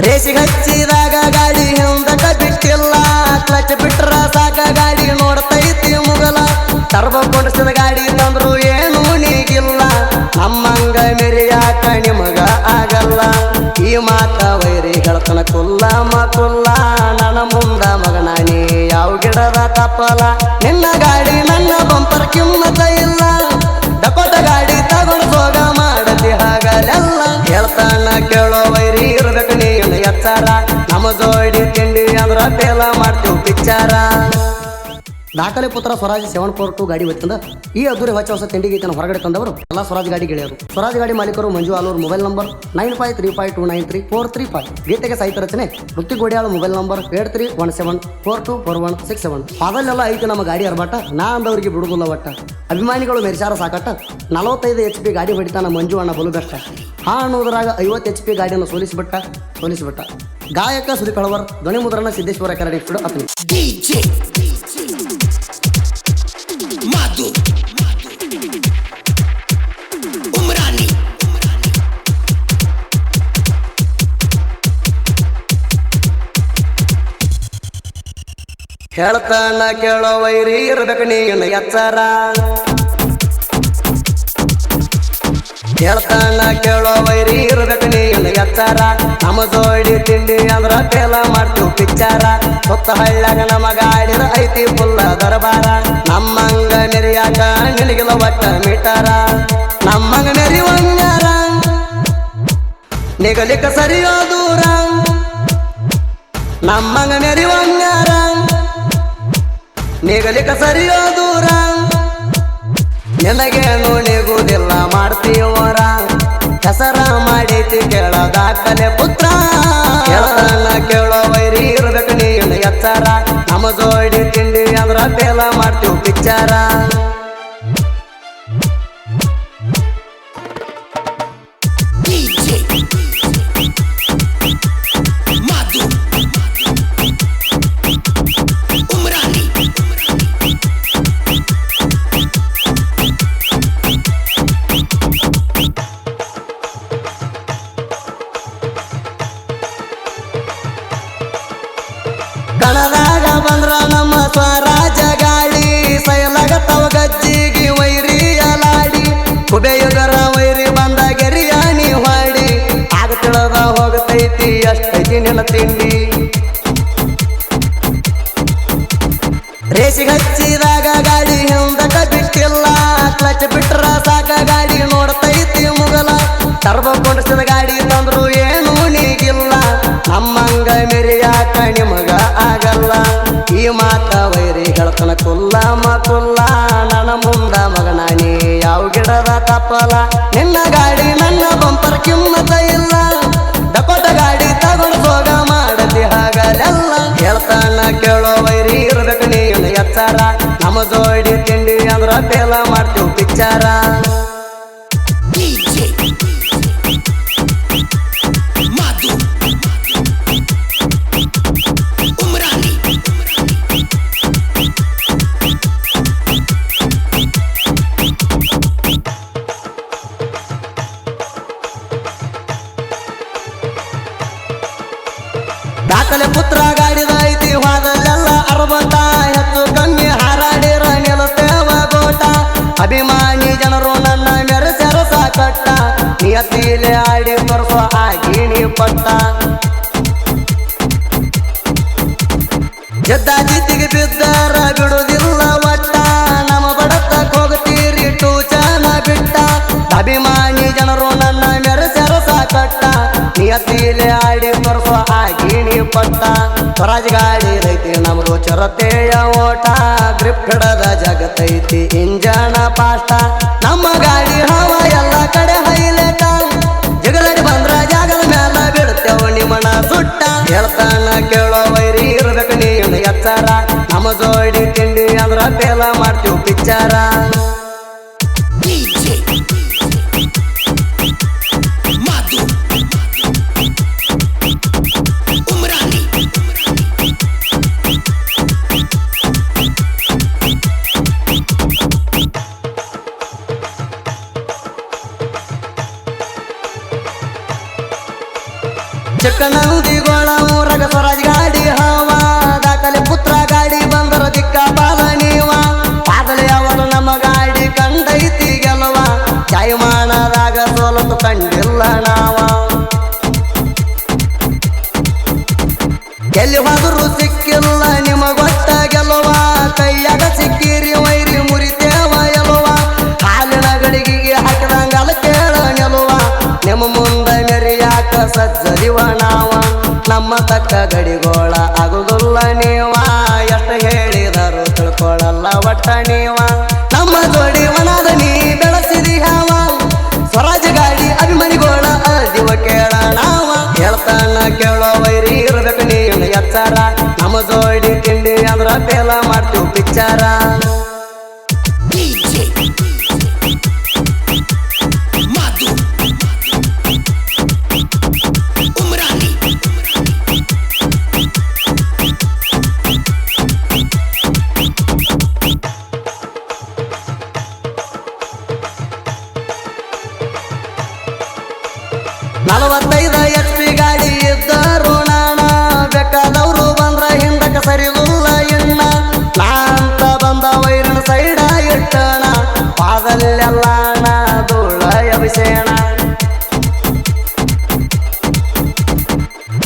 ರೇಸಿಗೆ ಹಚ್ಚಿದಾಗ ಗಾಡಿ ಹಿಂದಕ ಬಿಟ್ಟಿಲ್ಲ, ಕ್ಲಚ್ ಬಿಟ್ರ ಸಾಕ ಗಾಡಿ ನೋಡ್ತೈತಿ ಮುಗಲ. ಟರ್ಬೋ ಕೊಂಡಿಸಿದ ಗಾಡಿ ತಂದ್ರು ಏನು ನೀಗಿಲ್ಲ, ನಮ್ಮಂಗ ಮೆರಿಯಾಕ ನಿಮಗ ಆಗಲ್ಲ. ಈ ಮಾತ ವೈರಿ ಹೇಳ್ತನ ಕುಲ್ಲ ಮಕುಲ್ಲ, ನನ್ನ ಮುಂದ ಮಗನ ನೀ ಯಾವ ಗಿಡದ ತಪ್ಪಲ. ನಿನ್ನ ಗಾಡಿ ನನ್ನ ಬಂಪರ್ ಕಿಮ್ಮತ ಇಲ್ಲ, ಡಕೋಟ ಗಾಡಿ ತಗೊಂಡು ಹೋಗ ಮಾಡತಿ ಹಾಗಲೆಲ್ಲ. ಹೇಳ್ತಾನ ಕೇಳೋ ವೈರಿ ಇರ್ಬೇಕು ನೀನು ಎಚ್ಚಾರ, ನಮ್ಮ ಜೋಡಿ ತಿಂಡಿ ಅಂದ್ರ ಫೇಲ ಮಾಡ್ತೀವಿ ಪಿಕ್ಚಾರ. ದಾಖಲೆ ಪುತ್ರ ಸ್ವರಾಜ್ 742 ಗಾಡಿ ಹೊತ್ತಂದ ಈ ಅದ್ದೂರಿ ಹೊಚ್ಚ ಹೊಸ ತಿಂಡಿ ಗೀತನ ಹೊರಗಡೆ ತಂದವರು ಎಲ್ಲ ಸ್ವರಾಜ್ ಗಾಡಿ ಗೆಳೆಯರು. ಸ್ವರಾಜ್ ಗಾಡಿ ಮಾಲೀಕರು ಮಂಜು ಆಲೂರ್. Mobile number 9535293435. ಗೀತೆಗೆ ಸಾಹಿತ್ಯ ರಚನೆ ಋತ್ವಿಕ್ ಗೋಡಿಯಾಳ. Mobile number 8317424167. ಅದಲ್ಲೆಲ್ಲ ಐತಿ ನಮ್ಮ ಗಾಡಿ ಅರ್ಬಾಟ, ನಾ ಅಂದವ್ರಿಗೆ ಬಿಡುದಿಲ್ಲ ಒಟ್ಟ. ಅಭಿಮಾನಿಗಳು ಮೆರ್ಸಾರ ಸಾಕಟ್ಟ, 45 HP ಗಾಡಿ ಹೊಡಿತಾನ ಮಂಜು ಅಣ್ಣ ಬಲು ಬೆಷ್ಟ. ಹಾ ಅನ್ನೋದ್ರಾಗ 50 HP ಗಾಡಿಯನ್ನು ಸೋಲಿಸಿಬಿಟ್ಟ. ಗಾಯಕ ಸುದೀಪ್ ಹಳವರ್, ಧ್ವನಿ ಮುದ್ರಣ ಸಿದ್ದೇಶ್ವರ ಕರಡಿ ಸ್ಟುಡಿಯೋ ಅತನಿ. ಹೇಳ್ತಾನ ಕೇಳೋ ವೈರಿ ಇರ್ಬೇಕು ನೀನು ಎಚ್ಚಾರ, ಹೇಳ್ತಾನ ಕೇಳೋ ವೈರಿ ಇರ್ಬೇಕು ನೀನು ಎಚ್ಚಾರ. ನಮ್ಮ ಜೋಡಿ ತಿಂಡಿ ಅಂದ್ರ ಫೇಲ ಮಾಡ್ತೀವಿ ಪಿಕ್ಚಾರ. ಹೊತ್ತ ಹಳ್ಳ್ಯಾಗ ನಮ್ಮ ಗಾಡಿದ ಐತಿ ಫುಲ್ಲ ದರಬಾರ, ನಮ್ಮಂಗ ಮೆರಿಯಾಕ ನಿನಗಿಲ್ಲ ಒಟ್ಟ ಮೀಟಾರ. ನಮ್ಮಂಗ ಮೆರಿವಂಗಾರ ನಿಗಲಿಕ ಸರಿಯೋ ದೂರ, ನಮ್ಮಂಗ ಮೆರಿವಂಗಾರ ನಿಗಲಿಕ ಸರಿಯೋ ದೂರ. ನಿನಗೇನು ನಿಗುದಿಲ್ಲ ಮಾಡ್ತೀವರ, ಹೆಸರ ಮಾಡೈತಿ ಕೇಳ ದಾಖಲೆ ಪುತ್ರ. ಹೇಳ್ತಾನ ಕೇಳೋ ವೈರಿ ಇರ್ಬೇಕು ನೀನು ಎಚ್ಚಾರ, ನಮ್ಮ ಜೋಡಿ ತಿಂಡಿ ಅಂದ್ರ ಫೇಲ ಮಾಡ್ತೀವಿ ಪಿಕ್ಚಾರ. ಕಣದಾಗ ಬಂದ್ರ ನಮ್ಮ ಸ್ವರಾಜ ಗಾಡಿ, ಸೈಲಾಗ ತವ ಗಜ್ಜಿಗಿ ವೈರಿ ಅಲಾಡಿ. ಕುಬೇಯುಗರ ವೈರಿ ಬಂದ ಗೆರಿಯಾನಿ ಹಾಡಿ, ಆಗ ತಿಳದ ಹೋಗತೈತಿ ಅಷ್ಟೈತಿ ನಿನ್ನ ತಿಂಡಿ. ರೇಸಿಗೆ ಹಚ್ಚಿದಾಗ ಗಾಡಿ ಹಿಂದಕ ಬಿಟ್ಟಿಲ್ಲ, ಕ್ಲಚ್ ಬಿಟ್ರ ಸಾಕ ಗಾಡಿ ನೋಡ್ತೈತಿ ಮುಗಲ. ಟರ್ಬೋ ಕೊಂಡಿಸಿದ ಗಾಡಿ ತಂದ್ರು ಏನು ನೀಗಿಲ್ಲ, ನಮ್ಮಂಗ ಮೆರಿಯಾಕ ನಿಮಗ ಆಗಲ್ಲ. ಈ ಮಾತ ವೈರಿ ಹೇಳ್ತನ ಕುಲ್ಲ ಮಕುಲ್ಲ, ನನ್ನ ಮುಂದ ಮಗನ ನೀ ಯಾವ ಗಿಡದ ತಪ್ಪಲ. ನಿನ್ನ ಗಾಡಿ ನನ್ನ ಬಂಪರ್ ಕಿಮ್ಮತ ಇಲ್ಲ, ಡಕೋಟ ಗಾಡಿ ತಗೊಂಡು ಹೋಗ ಮಾಡತಿ ಹಾಗಲೆಲ್ಲ. ಹೇಳ್ತಾನ ಕೇಳೋ ವೈರಿ ಇರ್ಬೇಕು ನೀನು ಎಚ್ಚಾರ, ನಮ್ಮ ಜೋಡಿ ತಿಂಡಿ ಅಂದ್ರ ಫೇಲ ಮಾಡ್ತೀವಿ ಪಿಕ್ಚಾರ. ದಾಖಲೆ ಪುತ್ರ ಗಾಡಿದ ಐತಿ ವಾದಲ್ಲೆಲ್ಲ ಅರ್ಬಟ, ಹೆಚ್ಚು ಕಮ್ಮಿ ಹಾರಾಡಿರ ನಿಲ್ಲತೇವ ಗೋಟ. ಅಭಿಮಾನಿ ಜನರು ನನ್ನ ಮೆರೆಸರ ಸಾಕಟ್ಟ, ನಿಯತಿಲೆ ಆಡಿ ತೋರಿಸೋ ಆಗಿಣಿ ಪಟ್ಟ. ಗೆದ್ದ ಜಿದ್ದಿಗೆ ಬಿದ್ದರ ಬಿಡುದಿಲ್ಲ ಒಟ್ಟ, ನಮ್ಮ ಬಡತಕ್ಕೆ ಹೋಗ್ತೀರಿ ಟೂಚನ ಬಿಟ್ಟ. ಅಭಿಮಾನಿ ಜನರು ನನ್ನ ಮೆರೆಸರ ಸಾಕಟ್ಟ, ನಿಯತಿಲೆ ಆಡಿ ತೋರಿಸೋ ಆಗಿಣಿ ಪಟ್ಟ. ಸ್ವರಾಜ್ ಗಾಡಿ ಐತಿ ನಮ್ದು ಚರತೆಯ ಓಟ, ಗ್ರಿಪ್ ಹಿಡದ ಜಗತ್ತೈತಿ ಇಂಜನ ಪಾಷ್ಟ. ನಮ್ಮ ಗಾಡಿ ಹವ ಎಲ್ಲ ಕಡೆ ಹೈಲೇಟ, ಜಗಲಡಿ ಬಂದ್ರ ಜಾಗದ ಮ್ಯಾಲ ಬಿಡ್ತೇವ ನಿಮ್ಮನ ಸುಟ್ಟ. ಹೇಳ್ತಾನ ಕೇಳೋ ವೈರಿ ಇರ್ಬೇಕು ನೀನು ಎಚ್ಚಾರ, ನಮ್ಮ ಜೋಡಿ ತಿಂಡಿ ಅಂದ್ರ ಫೇಲ ಮಾಡ್ತೀವಿ ಪಿಕ್ಚಾರ. ಚಿಕ್ಕನಂದಿಗೋಳ ಊರಗ ಸ್ವರಾಜ್ ಗಾಡಿ ಹವ ದಾಖಲೆ ಪುತ್ರ ಗಾಡಿ ಬಂದರ ದಿಕ್ಕ ಬಾಲ ನೀವ ಪಾದಲೆ ಅವರು ನಮ್ಮ ಗಾಡಿ ಕಂಡೈತಿ ಗೆಲುವ ಜಾಯಮಾನದಾಗ ಸೋಲತು ಕಂಡಿಲ್ಲ ನಾವ ಎಲ್ಲಿ ಹೋದರೂ ಸಿಕ್ಕಿಲ್ಲ ನಿಮಗೊಟ್ಟ ಗೆಲುವ ಕೈಯಾಗ ಸಿಕ್ಕಿರಿ ವೈರಿ ಮುರಿತೇವ ಎಲುವ ಹಾಲಿನ ಗಡಿಗೆಗೆ ಹಾಕಿದಂಗಲ ಕೇಳ ನೆಲುವ ನಿಮ್ಮ ಮುಂದೆ ಮೆರಿಯಾಕ ಸಜ್ಜದಿವ ನಾವ ನಮ್ಮ ತಕ್ಕ ಗಡಿಗೋಳ ಆಗುದಿಲ್ಲ ನೀವ ಎಷ್ಟು ಹೇಳಿದರು ತಿಳ್ಕೊಳ್ಳಲ್ಲ ಒಟ್ಟ ನೀವ ನಮ್ಮ ಜೋಡಿ ವನದ ನೀ ಬೆಳೆಸಿದಿ ಹಾವ ಸ್ವರಾಜ ಗಾಡಿ ಅಭಿಮಾನಿಗೋಳ ಅದಿವ ಕೇಳ ನಾವ ಹೇಳ್ತಾನ ಕೇಳೋ ವೈರಿ ಇರ್ಬೇಕು ನೀನು ಎಚ್ಚರ ನಮ್ಮ ಜೋಡಿ ತಿಂಡಿ ಅಂದ್ರ ಬೇಲ ಮಾಡ್ತೀವಿ ಪಿಕ್ಚರ ನಲವತ್ತೈದ HP ಗಾಡಿ ಇದ್ದರು ನಾಣ ಬೇಕಾದವರು ಬಂದ್ರ ಹಿಂದಕ ಸರಿಗುಲ್ಲ ಇನ್ನ ನಾಂತ ಬಂದ ವೈರನ ಸೈಡ ಇಟ್ಟಣ ಪಾದಲ್ಲೆಲ್ಲ ಧೂಳ ಅಭಿಷೇಣ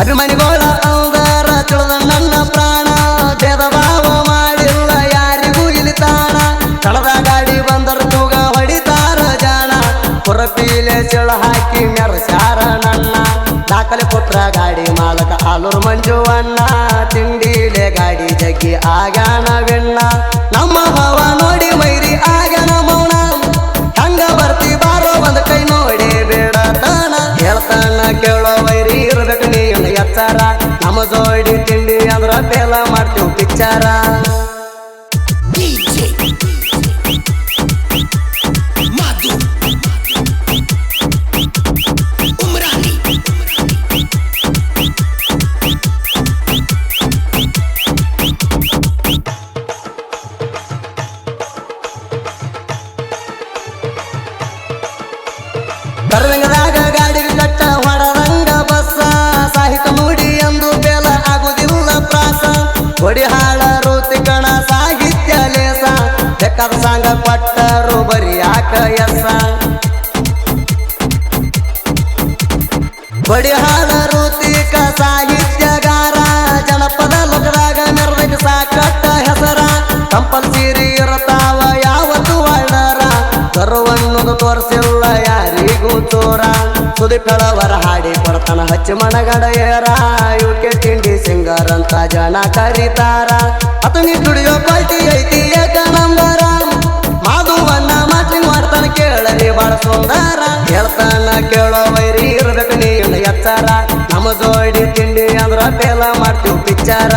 ಅಭಿಮಾನಿಗೋಳ ಅಂದರ ತಿಳಿದ ನನ್ನ ಪ್ರಾಣ ಭೇದ ಭಾವ ಮಾಡಿಲ್ಲ ಯಾರಿಗೂ ಇಳಿತಾಣ ಕಳದ ಗಾಡಿ ಬಂದರ ತೂಗ ಹೊಡಿತಾರ ಜಾಣ ಪುರಪೀಲೆ ಚೆಳ ಹಾಕಿ ಮೆರಸ್ಯಾರ ನನ್ನ ದಾಖಲೆ ಪುತ್ರ ಗಾಡಿ ಮಾಲಕ ಆಲೂರು ಮಂಜುವಣ್ಣ ತಿಂಡಿಲೆ ಗಾಡಿ ಜಗ್ಗಿ ಆಗ್ಯಾನ ವಿಣ್ಣ ನಮ್ಮ ಭಾವ ನೋಡಿ ಮೈರಿ ಆಗ್ಯಾನ ಮೌನ ಹಂಗ ಬರ್ತಿ ಬಾರೋ ಒಂದ್ ಕೈ ನೋಡಿ ಬೇಡತಾನ ಹೇಳ್ತಾನ ಕೇಳೋ ವೈರಿ ಇರ್ಬೇಕು ನೀನು ಎಚ್ಚರ ನಮ್ಮ ಜೋಡಿ ತಿಂಡಿ ಅಂದ್ರ ಬೇಲ ಮಾಡ್ತೀವಿ ಪಿಕ್ಚರ ಕರ್ರಂಗದಾಗ ಗಾಡಿಗೆ ಕಟ್ಟ ಹೊಡರಂಗ ಬಸ್ಸ ಸಾಹಿತ್ಯ ನುಡಿ ಎಂದು ಬೇಲ ಆಗುದಿಲ್ಲ ಪ್ರಾಸ ಕೊಡಿ ಹಾಳ ಋತಿಕಣ ಸಾಹಿತ್ಯ ಲೇಸ ಬೇಕಾದ ಸಾಂಗ ಕೊಟ್ಟರು ಬರಿಯಾಕ ಎಸ ಕೊಡಿ ಹಾಳ ಋತಿಕ ಸಾಹಿತ್ಯಗಾರ ಜನಪದ ಲೋಕದಾಗ ಮೆರದಕ್ಕೆ ಸಾಕಟ್ಟ ಹೆಸರ ಕಂಪಲ್ಸರಿ ಇರತಾವ ಯಾವತ್ತು ಒಳ್ಳರ ಕರುವನ್ನೋದು ತೋರಿಸಿಲ್ಲ ಯಾರಿಗೂ ಚೋರ ಸುದಿ ಬೆಳವರ ಹಾಡಿ ಕೊಡ್ತಾನ ಹಚ್ಚಿ ಮನಗಡ ಏರ ಇವಕ್ಕೆ ತಿಂಡಿ ಸಿಂಗರ್ ಅಂತ ಜನ ಕರೀತಾರ ಅತನಿ ದುಡಿಯೋ ಕ್ವಾಲಿಟಿ ಐತಿ ಏಕ ನಂಬರ ಮಾಧುವನ್ನ ಮಾಟಿಂಗ್ ಮಾಡ್ತಾನ ಕೇಳಲಿ ಬಾಳ ಸುಂದರ ಹೇಳ್ತಾನ ಕೇಳೋ ವೈರಿ ಇರ್ಬೇಕು ನೀನು ಎಚ್ಚರ ನಮ್ಮ ಜೋಡಿ ತಿಂಡಿ ಅಂದ್ರ ಬೇಲ ಮಾಡ್ತೀವಿ ಪಿಕ್ಚರ